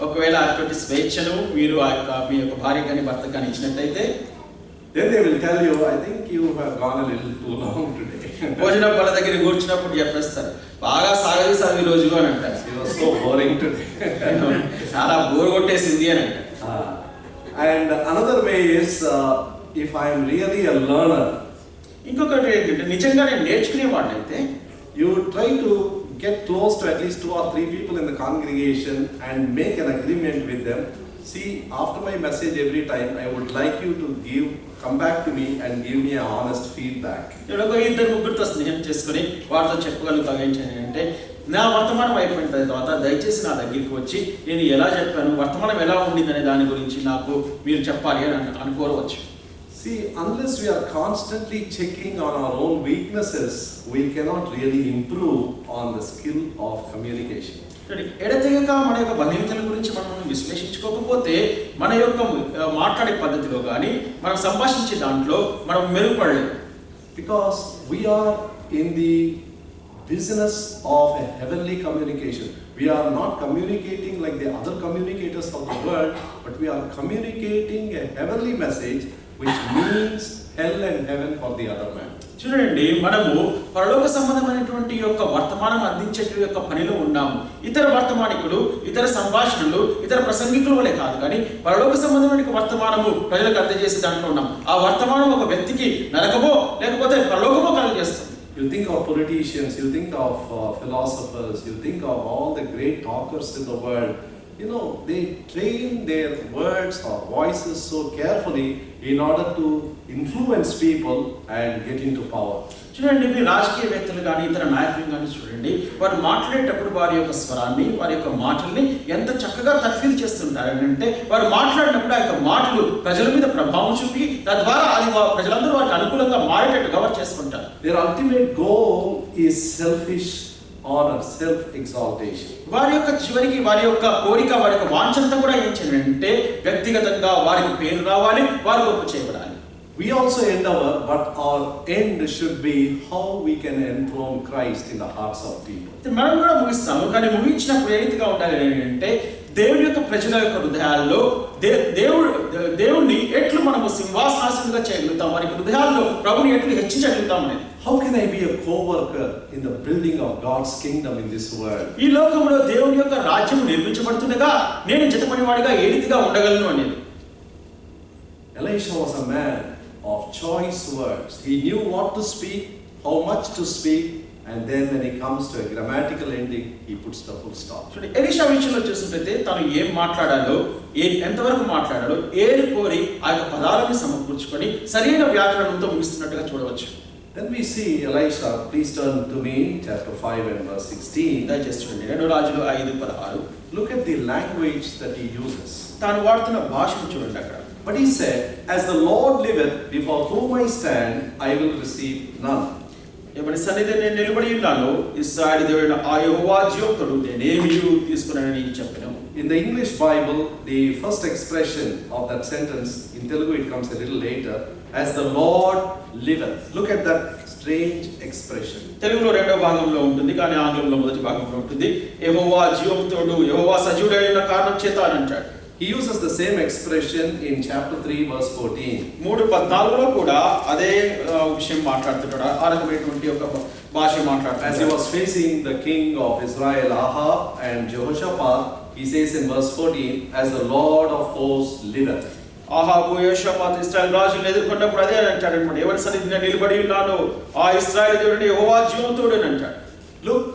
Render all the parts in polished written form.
ఒకవేళ అటువంటి స్వేచ్ఛను మీరు మీ యొక్క భార్య కానీ భర్త కానీ ఇచ్చినట్టయితే, then they will tell you, I think you have gone a little too long today. భోజనం వాళ్ళ దగ్గర కూర్చున్నప్పుడు చెప్పేస్తారు, బాగా సాగదీసావు ఈ రోజు అని అంటారు. You are so boring today. చాలా బోర్ కొట్టేసింది అని అంటారు. And another way is, if I am really a learner, ఇంకొకటి ఏంటంటే నిజంగా నేను నేర్చుకునేవాడినైతే, you try to get close to at least 2 or 3 people in the congregation and make an agreement with them. See, after my message every time, I would like you to come back to me and give me a honest feedback. నేను ఒక 2-3 స్నేహం చేసుకుని వారితో చెప్పగలుగుతాను ఏంటంటే, నా వర్తమానం అయిపోయిన తర్వాత దయచేసి నా దగ్గరికి వచ్చి నేను ఎలా చెప్పాను, వర్తమానం ఎలా ఉండింది అనే దాని గురించి నాకు మీరు చెప్పాలి అని అనుకోవచ్చు. See, unless we are constantly checking on our own weaknesses, we cannot really improve on the skill of communication. ఎడతెగక మన యొక్క బలహీనతల గురించి మనం విశ్లేషించుకోకపోతే మన యొక్క మాట్లాడే పద్ధతిలో కానీ మనం సంభాషించే దాంట్లో మనం మెరుగుపడలేము. Because we are in the business of a heavenly communication. We are not communicating like the other communicators of the world, but we are communicating a heavenly message which means hell and heaven for the other man. చూడండి, మనము పరలోక సంబంధమైనటువంటి యొక్క వర్తమానం అందించే యొక్క పనిలో ఉన్నాము. ఇతర వర్తమానికులు, ఇతర సంభాషణలు, ఇతర ప్రసంగికుల వలె కాదు, కానీ పరలోక సంబంధమైన వర్తమానము ప్రజలకు అందజేసే దాంట్లో ఉన్నాం. ఆ వర్తమానం ఒక వ్యక్తికి నరకమో లేకపోతే పరలోకమో కలుగజేస్తుంది. You think of politicians, you think of philosophers, you think of all the great talkers in the world. You know, they train their words or voices so carefully in order to influence people and get into power. చూడండి, మీ రాజకీయవేత్తలు కానీ ఇతర నాయకులు కానీ చూడండి, వారు మాట్లాడేటప్పుడు వారి యొక్క స్వరాన్ని, వారి యొక్క మాటల్ని ఎంత చక్కగా తర్ఫీదు చేస్తుంటారు అంటే, వారు మాట్లాడినప్పుడు ఆ యొక్క మాటలు ప్రజల మీద ప్రభావం చూపి తద్వారా అది ప్రజలందరూ వారికి అనుకూలంగా మారేటట్టుగా వారు చేసుకుంటారు. Their ultimate goal is selfish honor, self exaltation. వారి యొక్క చివరికి వారి యొక్క కోరిక, వారి యొక్క వాంఛంతా కూడా ఏం చేయాలంటే వ్యక్తిగతంగా వారికి పేరు రావాలి, వారు గొప్ప చేయబడాలి. We also endeavor, but our end should be how we can enthrone Christ in the hearts of people. మనం కూడా ముగిస్తాము, కానీ ముగించినప్పుడు ఏ రీతిగా ఉండాలి అంటే, దేవుడి యొక్క ప్రజల యొక్క హృదయాల్లో దేవుణ్ణి ఎట్లు మనము సింహాసనాసనంగా చేయగలుగుతాం, వారి హృదయాల్లో ప్రభుని ఎట్లు హెచ్చించగలుగుతాం అనేది. How can I be a co-worker in the building of God's kingdom in this world? ఈ లోకంలో దేవుని యొక్క రాజ్యం నిర్మించబడుతుండగా నేను జతపనివాడిగా ఏ రీతిగా ఉండగలను అనేది. Elisha was a man of choice words. He knew what to speak, how much to speak, and then when he comes to a grammatical ending, he puts the full stop. చూడండి, ఎలీషా విషయంలో చూసినట్లయితే తను ఏం మాట్లాడాలో, ఎంతవరకు మాట్లాడాలో ఏరు కోరి ఆ యొక్క పదాలను సమకూర్చుకొని సరైన వ్యాకరణంతో ముగిస్తున్నట్టుగా చూడవచ్చు. Then we see Elisha. Please turn to me, chapter 5 and verse 16. దయచేసి చూడండి, 2 రాజులు 5:16. Look at the language that he uses. తాను వాడుతున్న భాషను చూడండి అక్కడ. But he said, as the Lord liveth, before whom I stand, I will receive none. ఎవరి సన్నిధిని నేను నిలబడి ఉన్నాను, ఇశ్రాయేలు దేవుడైన ఆ యెహోవా జీవముతోడు నేనేమీ తీసుకున్నానని చెప్పాను. In the English Bible, the first expression of that sentence, in Telugu it comes a little later, as the Lord liveth. Look at that strange expression. తెలుగులో రెండవ భాగంలో ఉంటుంది, కానీ ఆంగ్లంలో మొదటి భాగంలో ఉంటుంది. యెహోవా జీవముతోడు, యెహోవా సజీవుడైన కారణం చేత అని అంటాడు. He uses the same expression in chapter 3 verse 14. 3:14లో కూడా అదే విషయం మాట్లాడుతున్నాడు. ఆ రకమైనటువంటి ఒక భాష మాట్లాడుతాడు. As he was facing the king of Israel, Ahab, and Jehoshaphat, he says in verse 14, as the Lord of hosts liveth. ఆహాబు, యెహోషాపాతు ఇశ్రాయేలు రాజులను ఎదుర్కొన్నప్పుడు అదే అంటాడు అన్నమాట. ఎవరి సన్నిధిని నిలబడి ఉన్నాను, ఆ ఇశ్రాయేలు దేవుడు యెహోవా జీవముతోడు అని అంటాడు. Look,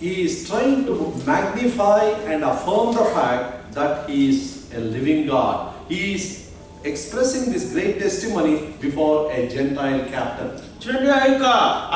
he is trying to magnify and affirm the fact that he is a living God. He is expressing this great testimony before a Gentile captain. చూడండి, ఆ యొక్క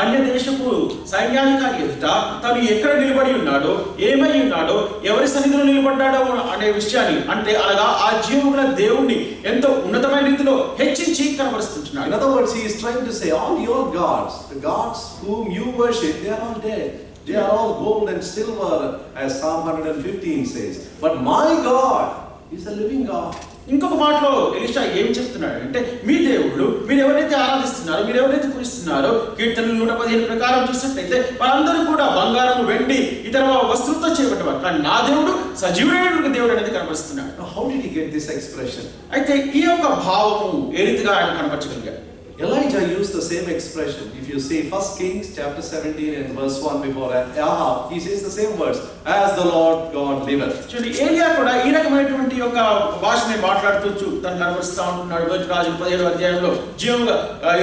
అన్య దేశపు సైన్యాధికారి ఎదుట తను ఎక్కడ నిలబడి ఉన్నాడో, ఏమై ఉన్నాడో, ఎవరి సన్నిధిలో నిలబడ్డాడో అనే విషయాన్ని, అంటే అలాగా ఆ జీవముల దేవుణ్ణి ఎంతో ఉన్నతమైన రీతిలో హెచ్చించి కనబరుస్తున్నాడు. In other words, he is trying to say, all your gods, the gods whom you worship, they are all dead. They are all gold and silver, as Psalm 115 says. But my God is a living God. ఇంకొక మాటలో Elisha ఏం చెప్తున్నాడు అంటే, మీ దేవుళ్ళు మీరు ఎవరైతే ఆరాధిస్తున్నారో, మీరు ఎవరైతే పూజిస్తున్నారో, కీర్తనలు 115 ప్రకారం చూసినట్లయితే వాళ్ళందరూ కూడా బంగారం, వెండి, ఇతర వస్తువులతో చేయబడ్డవారు, కానీ నా దేవుడు సజీవుడైన దేవుడు అనేది కనబరుస్తున్నాడు. Now, how did he get this expression? అయితే ఈ యొక్క భావము ఏ రీతిగా ఆయన కనపరచగలిగాడు? Elijah used the same expression. If you see 1 Kings chapter 17 and verse 1 before Ahab, he says the same words, as the Lord God liveth. చూడండి, ఏలియా కూడా ఈ రకమైనటువంటి యొక్క భాషని మాట్లాడుతూ తను కనబరుస్తూ ఉంటున్నాడు. 1 రాజుల 17వ అధ్యాయంలో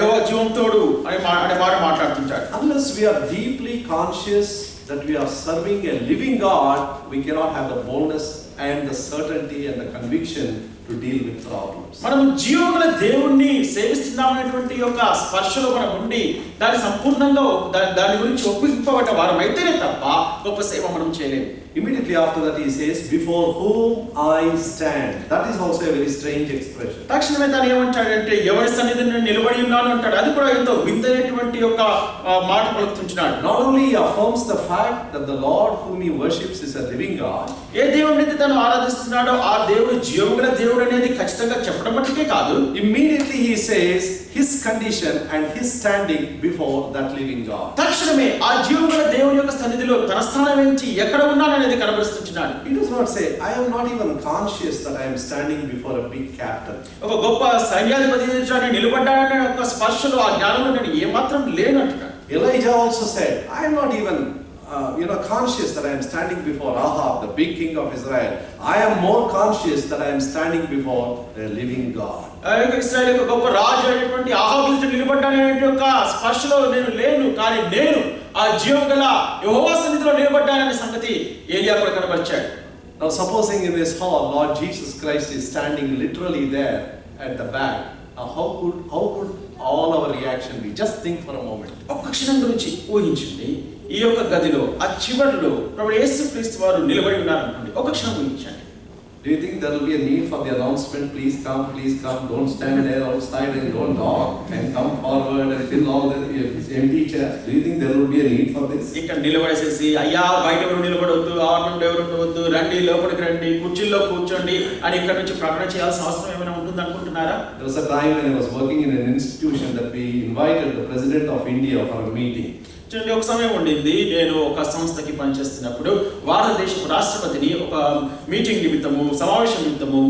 యెహోవా జీవం తోడు అనే మాట మాట్లాడుతుంటాడు. Unless we are deeply conscious that we are serving a living God, we cannot have the boldness and the certainty and the conviction to deal with problems. మనం జీవముల దేవుణ్ణి సేవిస్తున్నామనేటువంటి యొక్క స్పర్శలో మనం ఉండి దాని సంపూర్ణంగా దాని గురించి ఒప్పింపబడ్డ వారం అయితేనే తప్ప గొప్ప సేవ మనం చేయలేము. Immediately after that he says, before whom I stand. That is also a very strange expression. తక్షణమే తాను ఏమంటాడంటే, ఎవరి సన్నిధిని నేను నిలబడి ఉన్నాను అంటాడు. అది కూడా ఎంతో వింతైనటువంటి యొక్క మాట పలుకుతుంటున్నాడు. Not only he affirms the fact that the Lord whom he worships is a living God, ఏ దేవుడిని తను ఆరాధిస్తున్నాడో ఆ దేవుడు జీవముల దేవుడు అనేది ఖచ్చితంగా చెప్పడం మట్టుకే కాదు, immediately he says his condition and his standing before that living God. తక్షణమే ఆ జీవముల దేవుని యొక్క సన్నిధిలో తన స్థానం నుంచి ఎక్కడ ఉన్నాననేది కనబరుస్తున్నాడు. He does not say, I am not even conscious that I am standing before a big captain. ఒక గొప్ప సైన్యాధిపతి ఎదుట నిలబడ్డాడనే ఒక స్పర్శలో ఆ జ్ఞానంలో నేను ఏమాత్రం లేను అంటున్నాడు. Elijah also said, I am not even conscious that I am standing before Ahab, the big king of Israel. I am more conscious that I am standing before a living God. ఇశ్రాయేలు యొక్క గొప్ప రాజు అయినటువంటి అహాబు ఎదుట నిలబడ్డానే యొక్క స్పర్శలో నేను లేను, కానీ నేను ఆ జీవం గల యెహోవా సన్నిధిలో నిలబడ్డాననే సంగతి ఏలియా కూడా కనబరిచాడు. Now supposing in this hall Lord Jesus Christ is standing literally there at the back, how could all our reaction be? Just think for a moment. ఒక్క క్షణం గురించి ఊహించండి. ఈ యొక్క గదిలో ఆ చివరిలో ప్రభువు యేసుక్రీస్తు వారు నిలబడి ఉన్నారనుకోండి. ఒక్క క్షణం ఊహించండి. Do you think there will be a need for the announcement, please come, don't stand there outside and don't talk and come forward and fill all the empty chairs? Do you think there will be a need for this? ఇక్కడ నిలబడేసేసి, అయ్యా బయట ఎవరు నిలబడవద్దు, ఆవరణంలో ఎవరు ఉండవద్దు, రండి లోపలికి రండి, కుర్చీల్లో కూర్చోండి అని ఇక్కడ నుంచి ప్రకటన చేయాల్సిన అవసరం ఏమైనా ఉంటుంది అనుకుంటున్నారా? There was a time when I was working in an institution that we invited the President of India for a meeting. చూడండి, ఒక సమయం ఉండింది, నేను ఒక సంస్థకి పనిచేస్తున్నప్పుడు భారతదేశపు రాష్ట్రపతిని ఒక మీటింగ్ నిమిత్తము, సమావేశం నిమిత్తము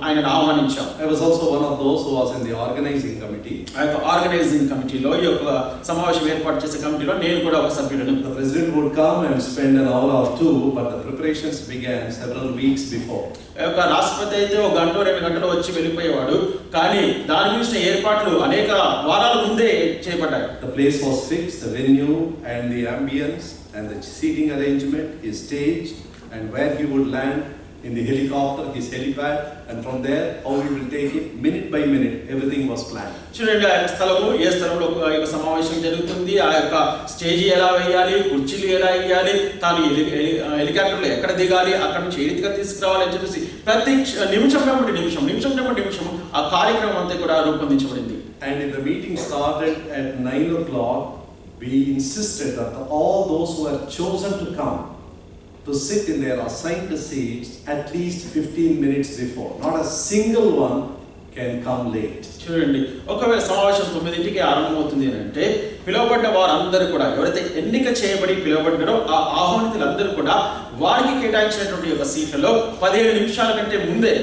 ఆయన ఆహ్వానించాం. I was also one of those who was in the organizing committee. ఆ యొక్క ఆర్గనైజింగ్ కమిటీలో, ఈ యొక్క సమావేశం ఏర్పాటు చేసే కమిటీలో నేను కూడా ఒక సభ్యుడను. The president would come and spend an hour or two, but the preparations began several weeks before. ఆ యొక్క రాష్ట్రపతి అయితే ఒక గంట 2 గంటలు వచ్చి వెళ్ళిపోయేవాడు, కానీ దాని గురించిన ఏర్పాట్లు అనేక వారాల ముందే చేయబడ్డాయి. The place was fixed, the venue and the ambience and the seating arrangement, his stage, and where he would land in the helicopter, his helipad, and from there how we will take it minute by minute, everything was planned. చూడండి, ఆ యొక్క స్థలము, ఏ స్థలంలో ఆ యొక్క సమావేశం జరుగుతుంది, ఆ యొక్క స్టేజీ ఎలా వేయాలి, కుర్చీలు ఎలా వేయాలి, తాను హెలికాప్టర్లో ఎక్కడ దిగాలి, అక్కడ నుంచి ఏ రీతిగా తీసుకురావాలి అని చెప్పేసి ప్రతి నిమిషం నిమిషం ఆ కార్యక్రమం అంతా కూడా రూపొందించబడింది. And if the meeting started at 9 o'clock, we insisted that all those who were chosen to come to sit in their assigned seats at least 15 minutes before. Not a single one can come late. చూడండి, ఒకవేళ సమావేశం 9కి ఆరంభమవుతుంది అని అంటే పిలువబడ్డ వారందరూ కూడా, ఎవరైతే ఎన్నిక చేయబడి పిలువబడ్డారో ఆ ఆహ్వానితులందరూ కూడా వారికి కేటాయించినటువంటి యొక్క సీట్లలో 15 నిమిషాల కంటే ముందే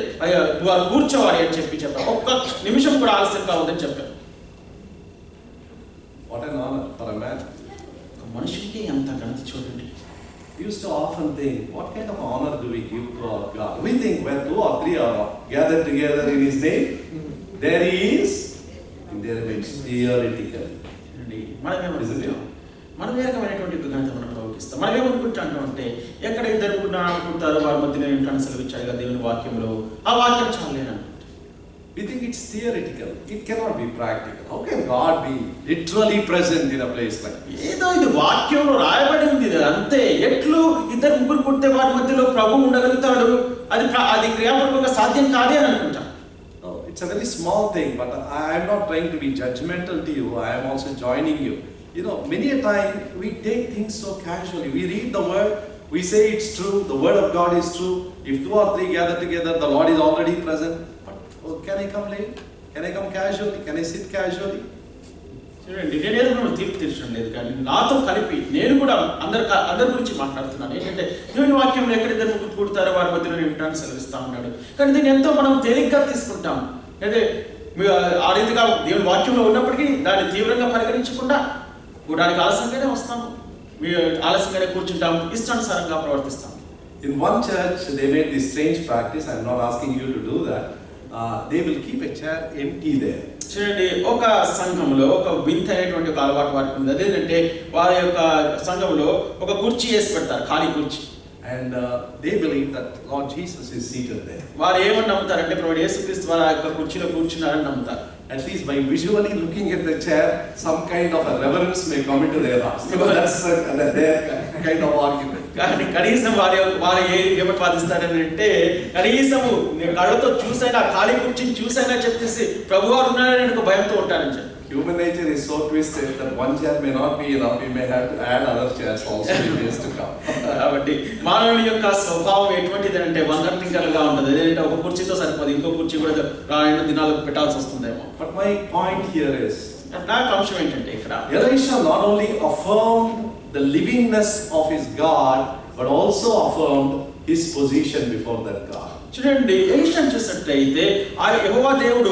వారు కూర్చోవాలి అని చెప్పారు. ఒక్క నిమిషం కూడా ఆలస్యం కావద్దని చెప్పారు. What an honor for a man. ఒక మనిషికి ఎంత ఘనత చూడండి. We used to often think, what kind of honor do we give to our God? We think when 2 or 3 are gathered together in His name, there He is, in their midst, theoretically. మనం ఏ రకమైనటువంటి ఘనత మనం ప్రవర్తిస్తాం? మనం ఏమనుకుంటాం అంటే, ఎక్కడ ఇద్దరు అనుకుంటారో వారి మధ్య నేను ఉంటాను సెలవిచ్చాడుగా దేవుని వాక్యంలో, ఆ వాక్యం చాలేను. We think it's theoretical. It cannot be practical. How can God be literally present in a place like this? ఏదో ఇది వాక్యంలో రాయబడి ఉంది అంతే. ఎట్లు ఇద్దరు ముగ్గురు పుట్టే వారి మధ్యలో ప్రభు ఉండగలుగుతాడు? అది క్రియాపూర్వకంగా సాధ్యం కాదే అని అనుకుంటాం. No, it's a very small thing, but I am not trying to be judgmental to you. I am also joining you. You know, many a time we take things so casually. We read the word, we say it's true, the word of God is true. If 2 or 3 gather together, the Lord is already present. can I come late? Can I come casually? Can I sit casually? చూడండి, నేనేదో మిమ్మల్ని తీర్పు తీర్చడం లేదు, కానీ నాతో కలిపి నేను కూడా అందరి గురించి మాట్లాడుతున్నాను. ఏంటంటే దేవుని వాక్యంలో ఎక్కడిద్దరు ముగ్గురు కూడతారో వారి మధ్యలో నేను వింటాను సెలవిస్తా ఉన్నాడు. కానీ దీన్ని ఎంతో మనం తేలిగ్గా తీసుకుంటాం. అంటే ఆ రీతిగా దేవుని వాక్యంలో ఉన్నప్పటికీ దాన్ని తీవ్రంగా పరిగణించకుండా కూడానికి ఆలస్యంగానే వస్తాము, ఆలస్యంగానే కూర్చుంటాము, ఇష్టానుసారంగా ప్రవర్తిస్తాం. In one church, they made this strange practice. I'm not asking you to do that. They will keep a chair empty there. చూడండి, ఒక సంఘంలో ఒక వింత అయినటువంటి ఒక అలవాటు వారికి ఉంది. అదేంటంటే వారి యొక్క సంఘంలో ఒక కుర్చీ వేసి పెడతారు, ఖాళీ కుర్చీ. And they believe that Lord Jesus is seated there. వారు ఏమని నమ్ముతారంటే ప్రభువు యేసుక్రీస్తు వారి యొక్క కుర్చీలో కూర్చున్నారని నమ్ముతారు. At least by visually looking at the chair, some kind of a reverence may come into their hearts. Because that's their kind of argument. కానీ కనీసం వారు ఏమని వాదిస్తారని అంటే, కనీసము కళ్ళతో చూసైనా ఖాళీ కూర్చుని చూసైనా చెప్పేసి ప్రభు వారు ఉన్నారని ఒక భయంతో ఉంటారని చెప్పి. Human nature is so twisted that one chair may not be enough. We may have to add other chairs also in days to come. కాబట్టి మానవుని యొక్క స్వభావం ఎటువంటిది అంటే వంకరటింకరగా ఉంటుంది. అదేంటే ఒక కుర్చీతో సరిపోదు, ఇంకో కుర్చీ కూడా రాయన దినాలకు పెట్టాల్సి వస్తుందేమో. But my point here is, నాకు అంశం ఏంటంటే ఇక్కడ Elisha not only affirmed the livingness of his God, but also affirmed his position before that God. చూడండి, ఎలీషాను చూసినట్లయితే ఆయన యెహోవా దేవుడు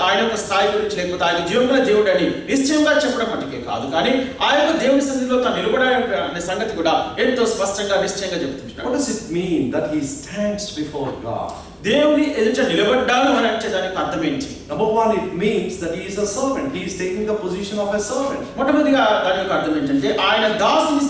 ఆయన యొక్క స్థాయి గురించి, లేకపోతే ఆయన జీవంగల దేవుడు అని నిశ్చయంగా చెప్పడం మటుకే కాదు, కానీ ఆ యొక్క దేవుని సన్నిధిలో తాను నిలబడాలనే సంగతి కూడా ఎంతో స్పష్టంగా నిశ్చయంగా చెప్తున్నాడు. What does it mean that he stands before God? దేవుని ఎదుట నిలబడ్డాను అని అంటే దానికి అర్థం ఏంటి? Number one, it means that he is a servant. He is taking the position of a servant. మొట్టమొదటిగా దాని యొక్క అర్థం ఏంటంటే ఆయన దాసుని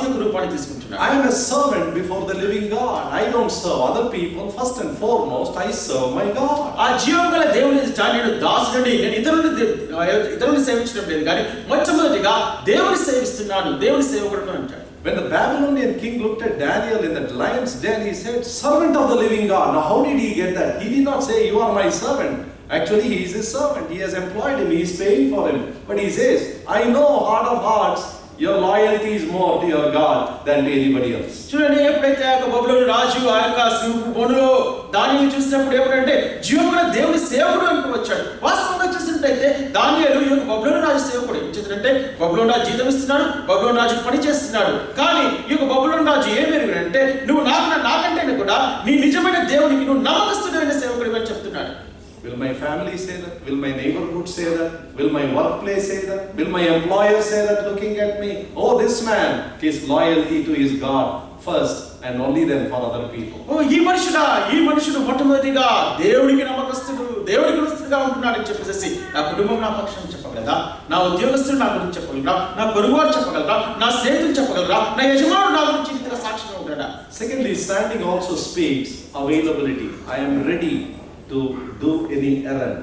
యొక్క రూపాన్ని తీసుకుంటున్నాడు. I am a servant before the living God. I don't serve other people. First and foremost, I serve my God. ఆ జీవంగల దేవుని ఎదుట నేను దాసుడిని, నేను ఇతరులను సేవించడం లేదు, కానీ మొట్టమొదటిగా దేవుని సేవిస్తున్నాను, దేవుని సేవకుడు అంటాడు. When the Babylonian king looked at Daniel in that lion's den, he said, servant of the living God. Now how did he get that? He did not say, you are my servant. Actually, he is his servant. He has employed him. He is paying for him. But he says, I know heart of hearts, your loyalty is more to your God than to anybody else. చూడండి, ఎప్పుడైతే ఆ యొక్క బబులోను రాజు ఆ యొక్క సింహపు బోనులో దానియేలు చూసినప్పుడు ఏమంటే జీవమున దేవుని సేవకుడు అని వచ్చాడు. వాస్తవంగా చూసినట్లయితే దానియేలు ఈ యొక్క బబులోను రాజు సేవకుడు. ఏం చేస్తున్నాడంటే బబులోను రాజు జీతం ఇస్తున్నాడు, బబులోను రాజు పని చేస్తున్నాడు. కానీ ఈ యొక్క బబులోను రాజు ఏం ఎరుగునంటే నువ్వు నాకంటే కూడా నీ నిజమైన దేవునికి నువ్వు నమ్మకస్తుడైన సేవకుడు అని చెప్తున్నాడు. Will my family say that? Will my neighborhood say that? Will my workplace say that? Will my employer say that looking at me? Oh, this man, his loyalty to his God first and only then for other people. ఓ ఈ మనుషుడు మొట్టమొదటిగా దేవుడికి నమ్మకస్తుడుగా ఉంటున్నాడని చెప్పేసి నా కుటుంబం నా పక్షం చెప్పగలరా, నా ఉద్యోగస్తులు నా గురించి చెప్పగలరా, నా పొరుగువారు చెప్పగలరా, నా స్నేహితులు చెప్పగలరా, నా యజమానుడు నా గురించి ఇంతగా సాక్షిగా ఉంటాడా? Secondly, standing also speaks availability. I am ready to do any errand.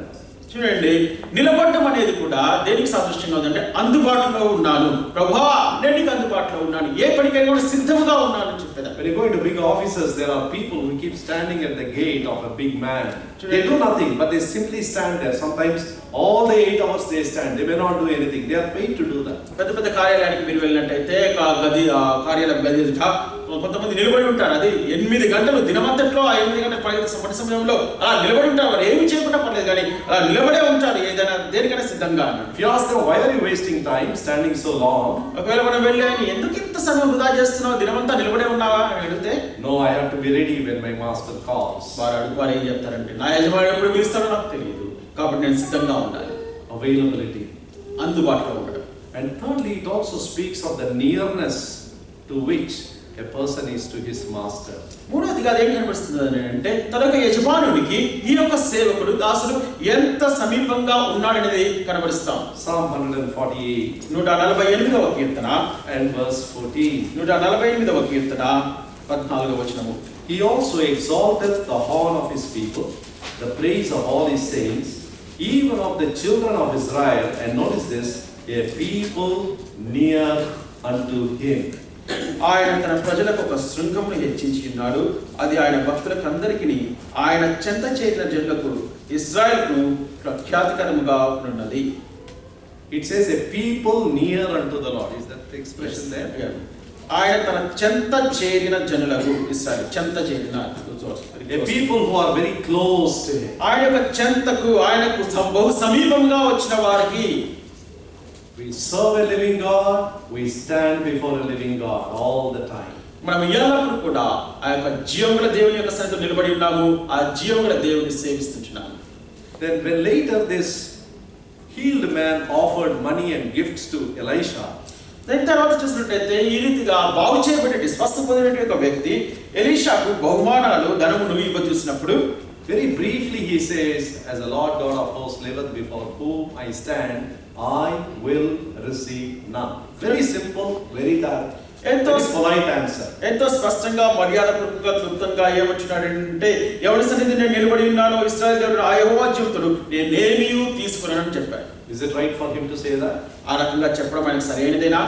చూడండి, నిలబడడం అనేది కూడా దేనికి సాదృశ్యంగా ఉందంటే అందుబాటులో ఉన్నాను ప్రభువా, నేను నీకు అందుబాటులో ఉన్నాను, ఏ పనికైనా కూడా సిద్ధంగా ఉన్నాను అని చెప్పేదా. When you go into big offices, there are people who keep standing at the gate of a big man. They do nothing, but they simply stand there. Sometimes all the 8 hours they stand. They may not do anything. They are paid to do that. పెద్ద కార్యాలయానికి మీరు వెళ్ళినట్టయితే కార్యాలయం గది ఎదుట కొంతమంది నిలబడి ఉంటారు. అది 8 గంటలు దినమంతట్లో ఆ 8 గంటల పని సమయంలో అలా నిలబడి ఉంటారు. వారు ఏమి చేయకుండా పర్లేదు, కానీ అలా నిలబడే ఉంటారు ఏదైనా దేనికైనా సిద్ధంగా. If you ask them, why are you wasting time standing so long? ఒకవేళ మనం వెళ్ళి ఎందుకు ఇంత సమయం వృధా చేస్తున్నావు, దినమంతా నిలబడే ఉన్నావా అని అడిగితే, no, I have to be ready when my master calls. వారు ఏం చెప్తారంటే నా యజమాని ఎప్పుడు పిలుస్తాడో నాకు తెలియదు, కాబట్టి నేను సిద్ధంగా ఉండాలి. Availability, అందుబాటులో ఉండడం. And thirdly, it also speaks of the nearness to which a person is to his master. మూడవదిగా ఏం కనిపిస్తుంది అంటే తన యొక్క యజమానుడికి ఈ యొక్క సేవకుడు దాసుడు ఎంత సమీపంగా ఉన్నాడనేది కనబరుస్తాం. Psalm 148 148వ Keerthana and verse 14. 148వ కీర్తన 14వ వచనము. He also exalteth the horn of his people, the praise of all his saints, even of the children of Israel, and notice this, a people near unto him. ఆయన తన ప్రజలకు ఒక శృంగమును హెచ్చించి ఉన్నాడు, అది ఆయన భక్తులకు అందరికీ ఆయన చెంత చేరిన జనులకు ఇశ్రాయేలుకు ప్రఖ్యాతికరముగా ఉన్నది. It says a people near unto the Lord. Is that the expression there? ఆయన తన చెంత చేరిన జనులకు ఇశ్రాయేలు చెంత చేరిన A people who are very close to him. ఆయన యొక్క చెంతకు ఆయనకు బహు సమీపంగా వచ్చిన వారికి We serve a living God, we stand before a living God all the time. మనం ఎల్లప్పుడూ కూడా ఆ యొక్క జీవముల దేవుని యొక్క సన్నిధిలో నిలబడి ఉన్నాము, ఆ జీవముల దేవుని సేవిస్తున్నాము. Then when later this healed man offered money and gifts to Elisha, దాని తర్వాత చూసినట్లయితే ఈ రీతిగా బాగు చేయబడే స్వస్థ పొందిన ఒక వ్యక్తి ఎలీషాకు బహుమానాలు ధనమును ఇవ్వ చూసినప్పుడు very briefly he says, as the Lord God of hosts liveth before whom I stand, I will receive none. Very simple, very direct, very polite answer. ఎంతో స్పష్టంగా మర్యాదపూర్వకంగా క్లుప్తంగా ఏమంటున్నాడంటే ఎవరి సన్నిధి నేను నిలబడి ఉన్నానో ఇశ్రాయేలు దేవుడు ఆ యెహోవా జీవితుడు నేనేమీ తీసుకున్నానని చెప్పాడు. Is it right for him to say that? ఆ రకంగా చెప్పడం ఆయనకు సరైనదేనా?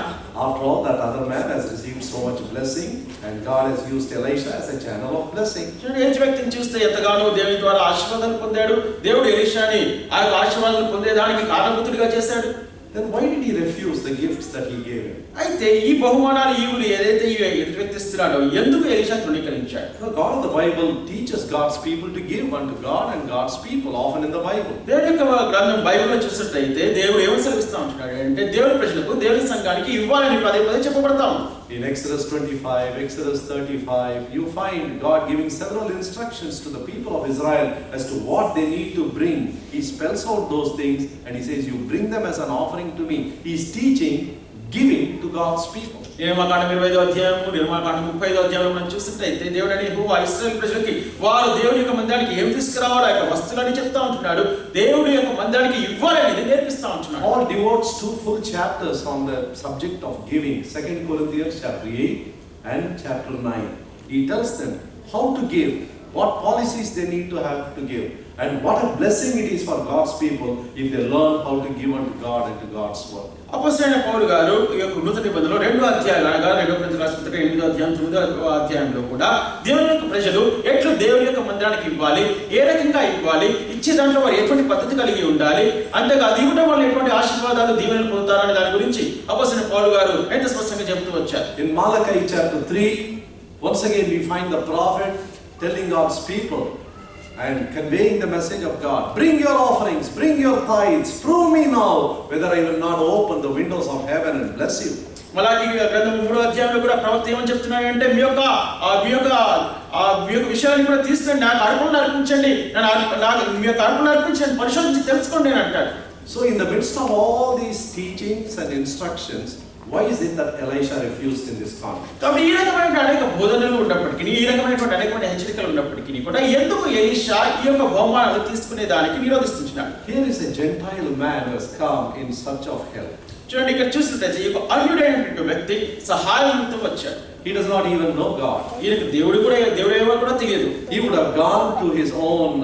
After all, that other man has received so much blessing and God has used Elisha as a channel of blessing. ఏ వ్యక్తిని చూస్తే ఎంతగానో దేవుని ద్వారా ఆశీర్వాదాలు పొందాడు, దేవుడు ఎలీషాని ఆ యొక్క ఆశీర్వాదాలు పొందేదానికి కారణభూతుడిగా చేశాడు. Then why did he refuse the gifts that he gave him? అయితే ఈ బహుమానాలు ఈవులు ఏదైతే ఈ వ్యక్తి ఇస్తున్నాడో ఎందుకు Elisha తృణీకరించాడు? God of the Bible teaches God's people to give unto God and God's people often in the Bible. దేవుని యొక్క గ్రంథం బైబిల్లో చూసినట్లయితే దేవుడు ఏమని సెలవిస్తూ ఉంటున్నాడు అంటే దేవుని ప్రజలకు దేవుని సంఘానికి ఇవ్వాలని పదే పదే చెప్పబడతాం. In Exodus 25, Exodus 35, you find God giving several instructions to the people of Israel as to what they need to bring. He spells out those things and he says, you bring them as an offering to me. He is teaching giving to God's people. నిర్మాకాండం 25వ అధ్యాయము, నిర్మాకాండం 35వ అధ్యాయంలో మనం చూసినట్లయితే దేవుడు అని యెహోవా ఇశ్రాయేలు ప్రజలకి వారు దేవుని యొక్క మందిరానికి ఏం తీసుకురావాలో ఆ యొక్క వస్తువులని చెప్తా ఉంటున్నాడు. దేవుడి యొక్క మందిరానికి ఇవ్వాలని నేర్పిస్తా ఉంటున్నాడు. Paul devotes 2 full chapters on the subject of giving. 2 Corinthians chapter 8 and chapter 9. He tells them how to give, what policies they need to have to give, and what a blessing it is for God's people if they learn how to give unto God and to God's work. అపోస్తలుడైన పౌలు గారు ఈ యొక్క నూతన నిబంధనలో 2వ అధ్యాయం అనగా 2వ కొరింథీయులకు రాసిన పత్రిక 8వ అధ్యాయం 9వ అధ్యాయంలో కూడా దేవుని యొక్క ప్రజలు ఎట్లా దేవుని యొక్క మందిరానికి ఇవ్వాలి, ఏ రకంగా ఇవ్వాలి, ఇచ్చే దాంట్లో వారు ఎటువంటి పద్ధతి కలిగి ఉండాలి, అంతేకాదు ఇవ్వడం వల్ల ఎటువంటి ఆశీర్వాదాలు దీవెనలు పొందుతారనే దాని గురించి అపోస్తలుడైన పౌలు గారు ఎంత స్పష్టంగా చెబుతూ వచ్చారు. In Malachi chapter 3, once again we find the prophet telling God's people and conveying the message of God. Bring your offerings, bring your tithes, prove me now whether I will not open the windows of heaven and bless you. మలాకి గ్రంథం 3వ అధ్యాయంలో కూడా ప్రవక్త ఏమని చెప్తున్నాడంటే మీ యొక్క విషయాన్ని కూడా తీసుకొని నాకు అర్పణలు అర్పించండి, మీ యొక్క అర్పణలు అర్పించండి, పరిశోధించి తెలుసుకోండి అని అంటాడు. So in the midst of all these teachings and instructions, why is it that Elisha refused in this context? కాబట్టి ఈ రకమైన అనేక బోధనలు ఉన్నప్పటికీ, ఈ రకమైనటువంటి అనేకమైన హెచ్చరికలు ఉన్నప్పటికీ కూడా ఎందుకు ఎలీషా ఈ యొక్క బహుమానాలు తీసుకునే దానికి నిరోధిస్తున్నాడు? Here is a Gentile man who has come in search of help. చూడండి, ఇక్కడ చూసినట్లయితే ఈ యొక్క అన్యుడైనటువంటి వ్యక్తి సహాయం నిమిత్తం వచ్చాడు. He does not even know God. ఈయనకు దేవుడు ఏమో కూడా తెలియదు. He would have gone to his own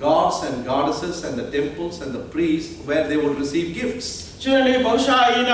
gods and goddesses and the temples and the priests where they would receive gifts. చూడండి, బహుశా ఆయన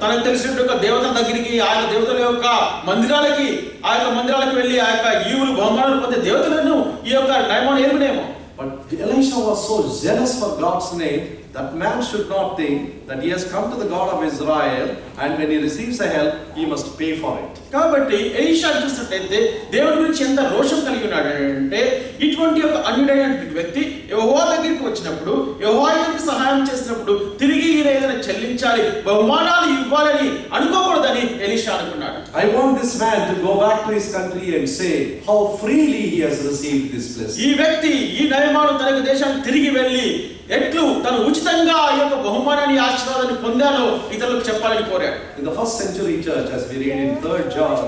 తనకు తెలిసిన ఒక దేవతల దగ్గరికి, ఆ యొక్క దేవతల యొక్క మందిరాలకి, ఆ యొక్క మందిరాలకు వెళ్ళి ఆ యొక్క ఈవులు బహుమానాలు పొందే దేవతలను ఈ యొక్క నయమాన్ని ఎరుగునేమో. But Elisha was so zealous for God's name that man should not think that he has come to the God of Israel and when he receives a help, he must pay for it. కాబట్టి Elisha చూసినట్లయితే దేవుడి గురించి ఎంత రోషం కలిగి ఉన్నాడు అంటే ఇటువంటి ఒక అన్యుడైనటువంటి వ్యక్తి యెహోవా దగ్గరికి వచ్చినప్పుడు, యెహోవా ఆయనకి సహాయం చేసినప్పుడు తిరిగి ఈయన ఏదైనా చెల్లించాలి, బహుమానాలు ఇవ్వాలని అనుకోకూడదని ఎలీషా అనుకున్నాడు. I want this man to go back to his country and say how freely he has received this blessing. ఈ వ్యక్తి ఈ నయమాను తన దేశానికి తిరిగి వెళ్ళి ఎట్లు తను ఉచితంగా ఈ యొక్క బహుమానాన్ని ఆశీర్వాదాన్ని పొందాలో ఇతరులకు చెప్పాలని కోరాడు. In the first century church, as we read in 3rd John,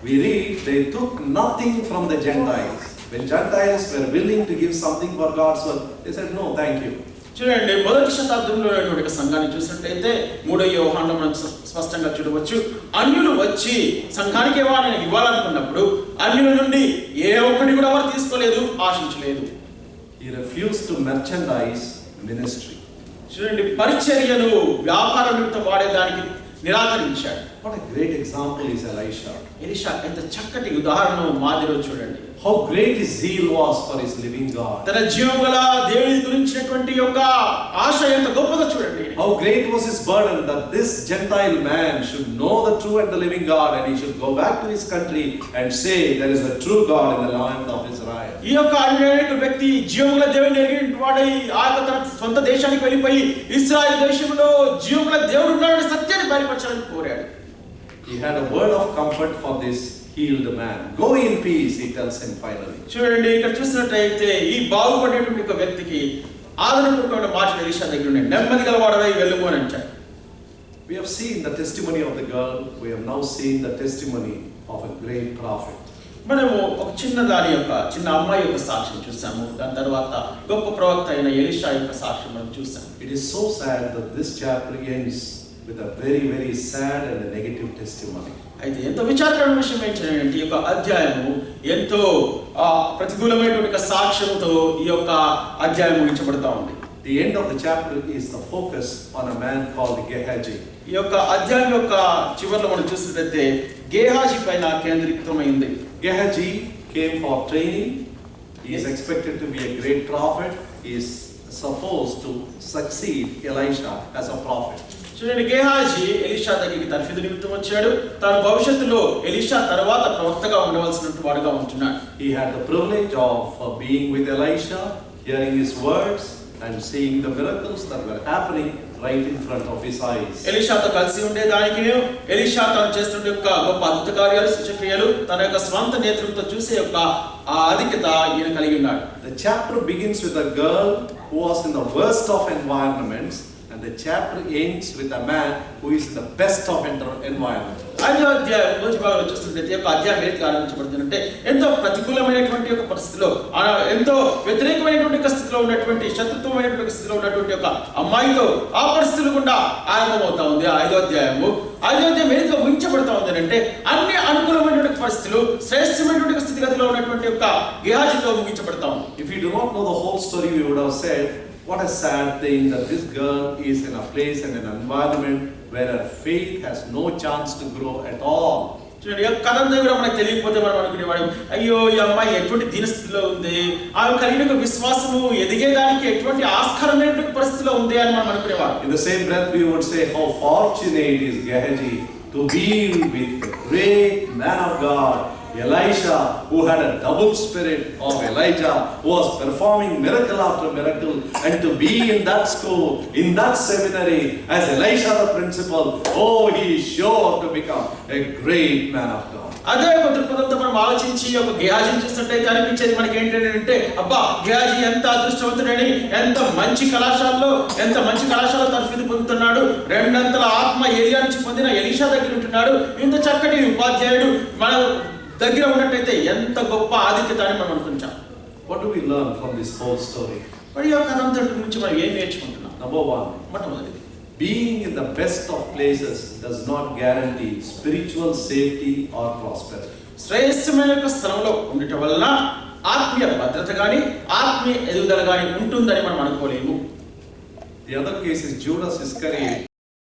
we read they took nothing from the Gentiles. When Gentiles were willing to give something for God's work, they said no, thank you. చూడండి, మొదటి శతాబ్దంలో ఉన్నటువంటి సంఘాన్ని చూసినట్లయితే 3వ యోహానులో మనం స్పష్టంగా చూడవచ్చు. అన్యులు వచ్చి సంఘానికి ఇవ్వాలనుకున్నప్పుడు అన్యుల నుండి ఏ ఒక్కటి కూడా వారు తీసుకోలేదు, ఆశించలేదు. He refused to merchandise ministry. చూడండి, పరిచర్యను వ్యాపార నిమిత్తం వాడేదానికి నిరాకరించాడు. What a great example is Elisha. Elisha ఎంత చక్కటి ఉదాహరణ మాదిరో చూడండి. How great his zeal was for his living God. తన జీవముగల దేవుని గురించినటువంటి యొక్క ఆశ ఎంత గొప్పదో చూడండి. How great was his burden that this Gentile man should know the true and the living God, and he should go back to his country and say there is a true God in the land of Israel. ఈ యొక్క అన్యాయక వ్యక్తి జీవముగల దేవుని ఎరిగిన వాడై ఆ యొక్క తన సొంత దేశానికి వెళ్ళిపోయి ఇశ్రాయేలు దేశంలో జీవముగల దేవుడు ఉన్నాడని సత్యాన్ని బయలుపరచాలని కోరాడు. He had a word of comfort for this healed man. Go in peace, he tells him finally. చూడండి, ఇక్కడ చూసినట్లయితే ఈ బాగుపడేటువంటి ఒక వ్యక్తికి ఆదరణపూర్వకమైన మాటలు ఎలీషా దగ్గర ఉన్నాయి. నెమ్మది గలవాడవై వెళ్ళుము అని అంటాడు. We have seen the testimony of the girl. We have now seen the testimony of a great prophet. మనము ఒక చిన్న అమ్మాయి యొక్క సాక్ష్యం చూసాము. దాని తర్వాత గొప్ప ప్రవక్త అయిన ఎలీషా యొక్క సాక్ష్యం మనం చూసాము. It is so sad that this chapter ends with a very, very sad and a negative testimony. అయితే ఎంతో విచారకరమైన విషయం ఏంటంటే ఈ యొక్క అధ్యాయము ఎంతో ప్రతికూలమైనటువంటి సాక్ష్యంతో ఈ యొక్క అధ్యాయం ముగించబడతా ఉంది. The end of the chapter is the focus on a man called Gehazi. ఈ యొక్క అధ్యాయం యొక్క చివరిలో మనం చూసినట్లయితే గేహాజీ పైన కేంద్రీకృతమైంది. Gehazi came for training. He is expected to be a great prophet. He is supposed to succeed Elisha as a prophet. చూడండి, గేహాజీ Elisha దగ్గరికి తర్ఫీదు నిమిత్తం వచ్చాడు. తాను భవిష్యత్తులో ఎలీషా తర్వాత ప్రవక్తగా ఉండవలసినటువంటి వాడుగా ఉంటున్నాడు. He had the privilege of being with Elisha, hearing his words and seeing the miracles that were happening right in front of his eyes. ఎలీషాతో కలిసి ఉండేదానికి ఎలీషా తాను చేస్తున్న యొక్క గొప్ప అద్భుత కార్యాలు, సూచక్రియలు తన యొక్క స్వంత నేత్రంతో చూసే యొక్క ఆ ఆధిక్యత ఈయన కలిగి ఉన్నాడు. The chapter begins with a girl who was in the worst of environments, and the chapter ends with a man who is in the best of environments. ఐదో అధ్యాయం మొదటి భాగంలో చూస్తుంటే ఈ యొక్క అధ్యాయం ఏది ఆరంభించబడుతుందంటే ఎంతో ప్రతికూలమైనటువంటి ఒక పరిస్థితిలో, ఎంతో వ్యతిరేకమైనటువంటి స్థితిలో ఉన్నటువంటి, శత్రుత్వమైనటువంటి స్థితిలో ఉన్నటువంటి ఒక అమ్మాయితో ఆ పరిస్థితులు గుండా ఆరంభమవుతా ఉంది ఐదో అధ్యాయము. ఐదో అధ్యాయం ఏదిగా ముగించబడతా ఉంది అంటే అన్ని అనుకూలమైనటువంటి పరిస్థితులు, శ్రేష్టమైనటువంటి స్థితిగతిలో ఉన్నటువంటి యొక్క గేహాజీతో ముగించబడతా ఉంది. If you do not know the whole story, we would have said, what a sad thing that this girl is in a place and an environment where her faith has no chance to grow at all. చూడండి, కథ దగ్గర మనకు తెలియకపోతే మనం అనుకునేవాడు, అయ్యో ఈ అమ్మాయి ఎటువంటి దీనస్థితిలో ఉంది, ఆమె కలిగిన విశ్వాసము ఎదిగేదానికి ఎటువంటి ఆస్కారమైనటువంటి పరిస్థితిలో ఉంది అని మనం అనుకునేవాడు. In the same breath, we would say, how fortunate is Gehazi to be with the great man of God, Elisha, who had a double spirit of Elijah, who was performing miracle after miracle, and to be in that school, in that seminary, as Elisha the principal. Oh, he is sure to become a great man of God. అదే ఒక దృక్పథంతో మనం ఆలోచించి ఒక గేహాజీని చూస్తుంటే అనిపించేది మనకి ఏంటంటే, అబ్బా గేహాజీ ఎంత అదృష్టవంతుడని, ఎంత మంచి కళాశాల తర్ఫీదు పొందుతున్నాడు, రెండంతల ఆత్మ ఏలియా నుంచి పొందిన ఎలీషా దగ్గర ఉంటున్నాడు, ఇంత చక్కటి ఉపాధ్యాయుడు మన దగ్గర ఉన్నట్టయితే ఎంత గొప్ప ఆధిక్యత అని మనం అనుకుంటాం. What do we learn from this whole story? మరి ఈ కథ అంతటి నుంచి మనం ఏం నేర్చుకుంటున్నాం? Number one, మొట్టమొదటిది, being in the best of places does not guarantee spiritual safety or prosperity. శ్రేష్టమైన స్థలంలో ఉండటం వలన ఆత్మీయ భద్రత కానీ ఆత్మీయ ఎదుగుదల కానీ ఉంటుందని మనం అనుకోలేము. The other case is Judas Iscariot